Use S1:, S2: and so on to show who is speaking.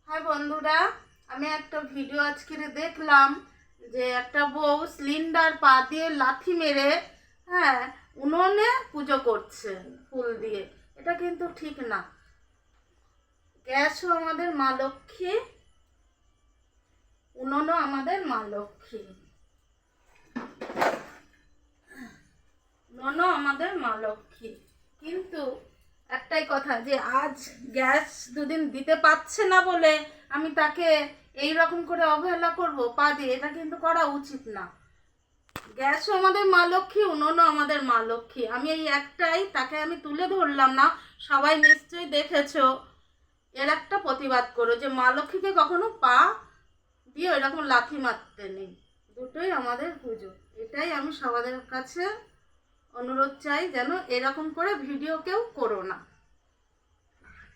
S1: High বন্ধুরা, আমি একটা ভিডিও আজকে দেখলাম যে একটা বউ সিলিন্ডার পা দিয়ে লাথি মেরে উনুনে পুজো করছে ফুল দিয়ে। এটা কিন্তু ঠিক না। গ্যাসও আমাদের মা লক্ষ্মী, উনুনও আমাদের মা লক্ষ্মী, উনুনও আমাদের মা লক্ষ্মী। কিন্তু একটাই কথা, যে আজ গ্যাস দুদিন দিতে পারছে না বলে আমি তাকে এই রকম করে অবহেলা করব পা দিয়ে, এটা কিন্তু করা উচিত না। গ্যাসও আমাদের মা লক্ষ্মী, উনুনও আমাদের মা লক্ষ্মী। আমি এই একটাই, তাকে আমি তুলে ধরলাম না। সবাই নিশ্চয়ই দেখেছো। এর একটা প্রতিবাদ করো যে মা লক্ষ্মীকে কখনো পা দিয়ে এরকম লাথি মারতে নেই। দুটোই আমাদের পুজো। এটাই আমি সবার কাছে অনুরোধ চাই, যেন এরকম করে ভিডিও কেউ করো না।